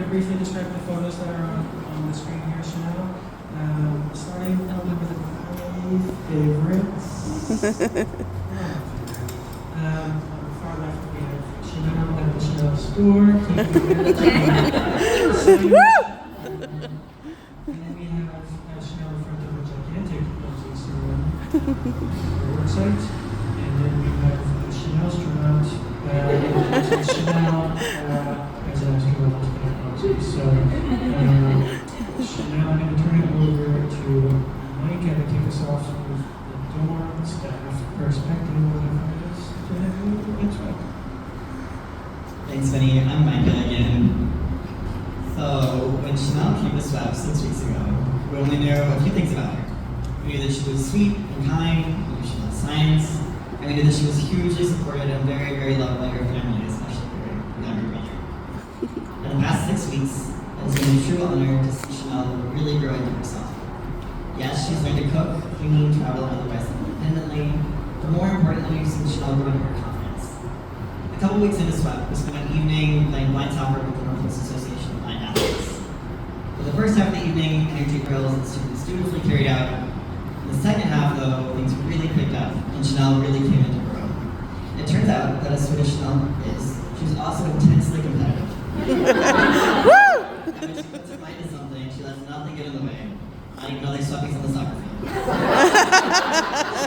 briefly describe the photos that are on the screen here, Chanel. Starting out with 5 favorites. On the far left, we have Chanel at the Chanel store. And then we have Chanel in front of a gigantic closing ceremony on our website. And then we have Chanel Astronaut, Chanel as an astronaut. So, Chanel, I'm going to turn it over to Mike to kick us off with the dorm staff perspective on the photos to have you next week. Thanks, Vinny. I'm Micah again. So, when Chanel came to SWEP 6 weeks ago, we only knew a few things about her. We knew that she was sweet and kind, we knew she loved science, and we knew that she was hugely supported and very, very loved by her family, especially her younger brother. In the past 6 weeks, it has been a true honor to see Chanel really grow into herself. Yes, she's learned to cook, clean, travel, and otherwise independently, but more importantly, we've seen Chanel grow into her confidence. A couple weeks into SWEP, we spent an evening playing blind soccer with the Northwest Association of Blind Athletes. For the first half of the evening, energy drills and students dutifully carried out. In the second half, though, things really picked up, and Chanel really came into her own. It turns out that as sweet as Chanel is, she's also intensely competitive. And when she puts her mind to something, she lets nothing get in the way. Not even other sweepings on the soccer field. She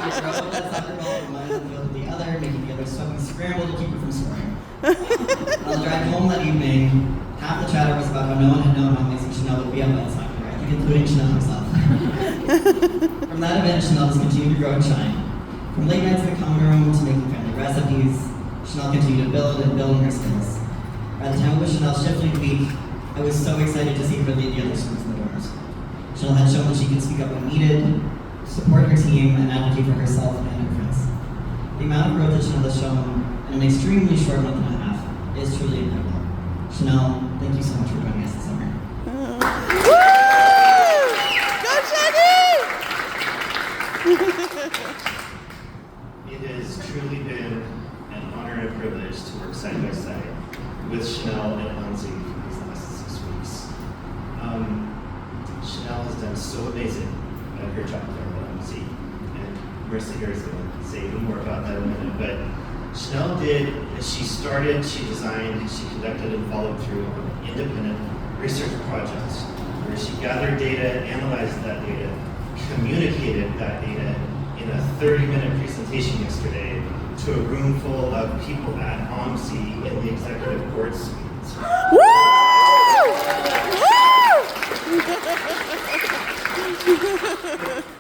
can throw that soccer ball from one end of the field to the other, making the other sweeping scramble to keep her from scoring. On the drive home that evening, half the chatter was about how no one had known how amazing Chanel would be up by the soccer, I think including Chanel himself. From that event, Chanel has continued to grow and shine. From late nights in the common room to making family recipes, Chanel continued to build and build on her skills. By the time it was Chanel's shift week, I was so excited to see her lead the other students in the dorms. Chanel had shown that she could speak up when needed, support her team, and advocate for herself and her friends. The amount of growth that Chanel has shown in an extremely short month and a half is truly incredible. Chanel, thank you so much for joining us this summer. Go Shaggy! It has truly been an honor and a privilege to work side by side with Chanel and Hansi these last 6 weeks. Chanel has done so amazing at her job there at Hansi, and Marissa here is going to say even more about that in a minute, but Chanel did, as she started, she designed, she conducted and followed through on independent research projects where she gathered data, analyzed that data, communicated that data in a 30-minute presentation yesterday to a room full of people at OMSI in the executive board suite.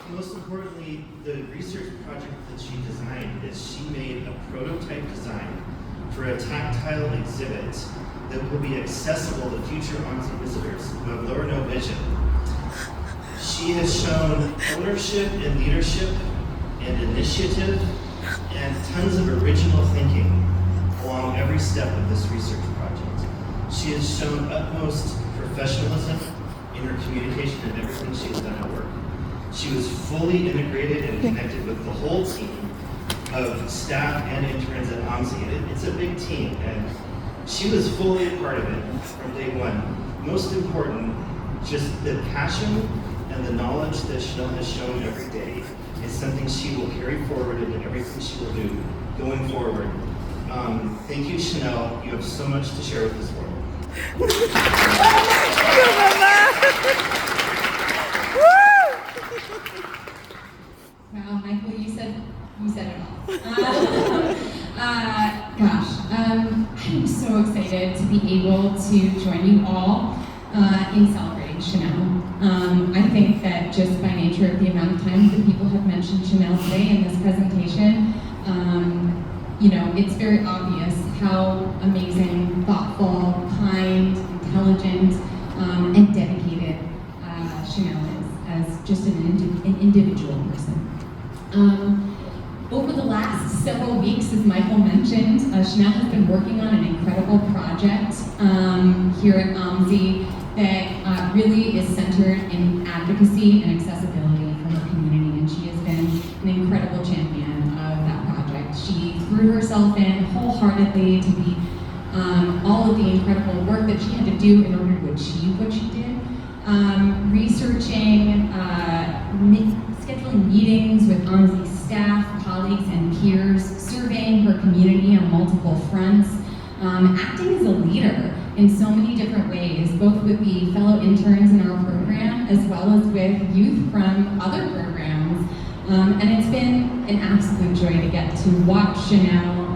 Most importantly, the research project that she designed is she made a prototype design for a tactile exhibit that will be accessible to future OMSI visitors who have low or no vision. She has shown ownership and leadership and initiative and tons of original thinking along every step of this research project. She has shown utmost professionalism in her communication and everything she has done at work. She was fully integrated and connected with the whole team of staff and interns at OMSI. It's a big team, and she was fully a part of it from day one. Most important, just the passion and the knowledge that Chanel has shown every day is something she will carry forward into everything she will do going forward. Thank you, Chanel. You have so much to share with this world. Wow, Michael, you said it all. I'm so excited to be able to join you all in celebrating Chanel. I think that just by nature of the amount of times that people have mentioned Chanel today in this presentation, it's very obvious how amazing, thoughtful, kind, intelligent, and dedicated Chanel is as just an individual person. Over the last several weeks, as Michael mentioned, Chanel has been working on an incredible project here at OMSI that really is centered in advocacy and accessibility for her community, and she has been an incredible champion of that project. She threw herself in wholeheartedly to be all of the incredible work that she had to do in order to achieve what she did. Researching, scheduling meetings with OMSI staff, colleagues, and peers, surveying her community on multiple fronts, acting as a leader in so many different ways, both with the fellow interns in our program as well as with youth from other programs. And it's been an absolute joy to get to watch Chanel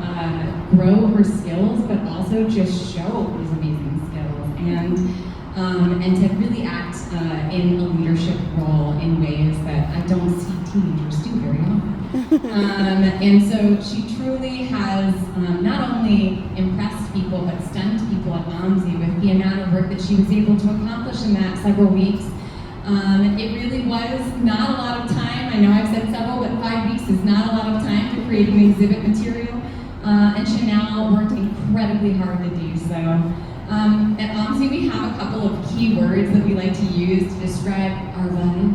grow her skills, but also just show these amazing skills and to really act in a leadership role in ways that I don't see teenagers do very often. And so she truly has not only impressed people, but stunned people at OMSI with the amount of work that she was able to accomplish in that several weeks. It really was not a lot of time. I know I've said several, but 5 weeks is not a lot of time to create an exhibit material. And Chanel worked incredibly hard to do so. At OMSI, we have a couple of key words that we like to use to describe our vibe.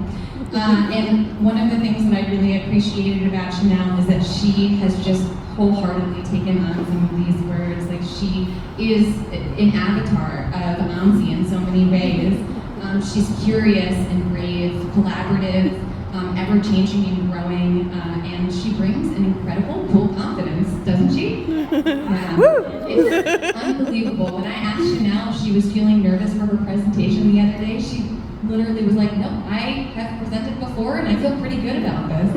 And one of the things that I really appreciated about Chanel is that she has just wholeheartedly taken on some of these words. Like, she is an avatar of OMSI in so many ways. She's curious and brave, collaborative, ever-changing and growing, and she brings an incredible, cool confidence, doesn't she? It's unbelievable. When I asked Chanel if she was feeling nervous for her presentation the other day, she literally was like, "No, I have presented before, and I feel pretty good about this."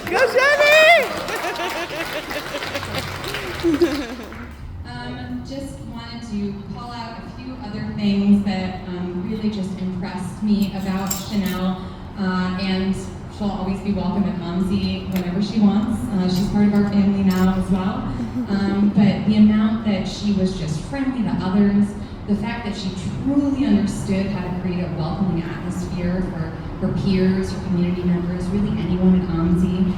Go, Jenny! Just wanted to call out a few other things that really just impressed me about Chanel, and she'll always be welcome at OMSI whenever she wants. She's part of our family now as well. But the amount that she was just friendly to others, the fact that she truly understood how to create a welcoming atmosphere for her peers, her community members, really anyone at OMSI.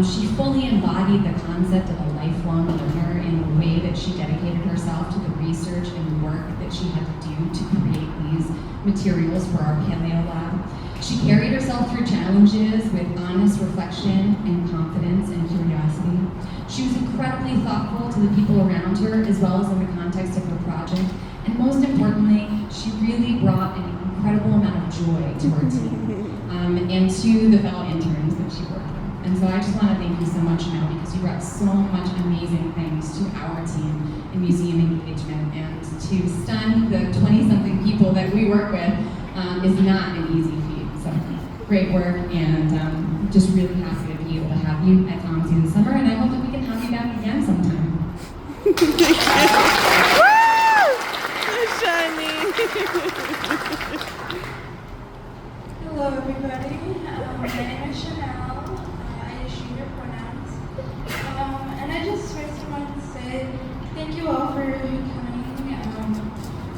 She fully embodied the concept of a lifelong learner in the way that she dedicated herself to the research and work that she had to do to create these materials for our Paleo Lab. She carried herself through challenges with honest reflection and confidence and curiosity. She was incredibly thoughtful to the people around her, as well as in the context of her project. And most importantly, she really brought an incredible amount of joy to her team and to the fellow interns that she worked with. And so I just want to thank you so much, Mel, because you brought so much amazing things to our team in museum engagement. And to stun the 20-something people that we work with is not an easy feat. So great work, and just really happy to be able to have you at OMSI this summer, and I hope that we can have you back again sometime. Hello everybody, my name is Chanel, I use she, her pronouns, and I just first wanted to say thank you all for coming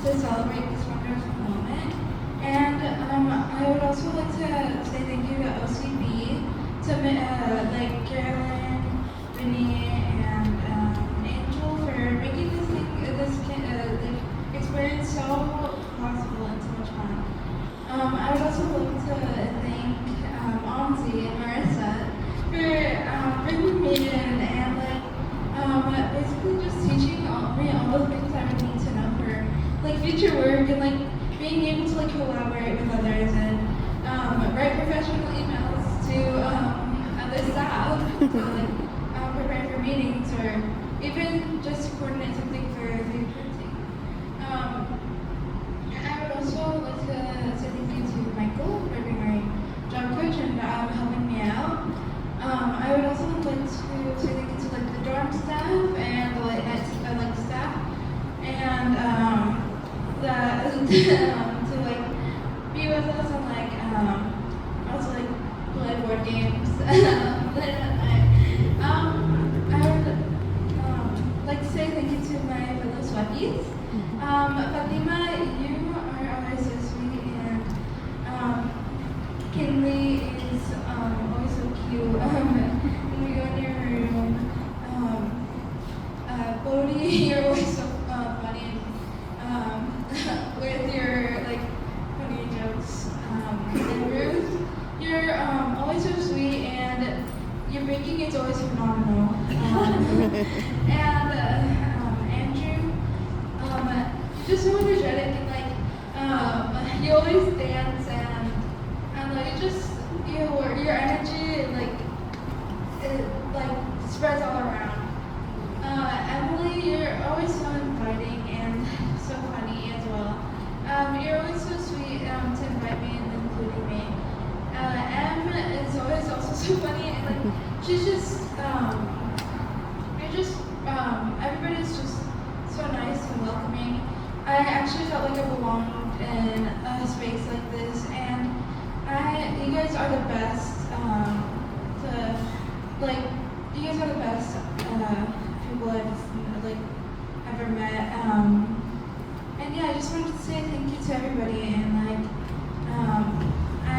to celebrate this wonderful moment, and I would also like to say thank you to OCB, to like Carolyn, Vinny, and Angel for making this experience so possible and so much fun. I would also like to thank OMSI and Marissa for bringing me in and basically just teaching me all the things I would need to know for future work and being able to collaborate with others and write professional emails to other staff to prepare for meetings or even just to coordinate something for the printing. I would also like to say thank you to Michael for being my job coach and helping me out. I would also like to say thank you to the dorm staff and the late night staff and to be with us and also play board games late at night. I would like to say thank you to my fellow SWEPies. Fatima, you are always so sweet, and Kinley is always so cute. When we go in your room, Bodhi, you're always so funny, with your funny jokes. And Ruth, you're always so sweet, and your baking is always phenomenal. And just so energetic and like you always dance and like it just your energy like it like spreads all around. Emily, you're always so inviting and so funny as well. You're always so sweet to invite me and including me. Em is always also so funny and like she's just everybody's just so nice and welcoming. I actually felt like I belonged in a space like this, and you guys are the best. You guys are the best people I've like ever met. And yeah, I just wanted to say thank you to everybody, and like I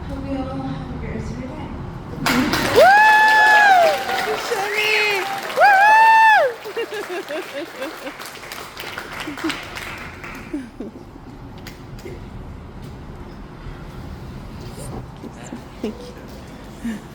hope you all have a great rest of your day. Thank you.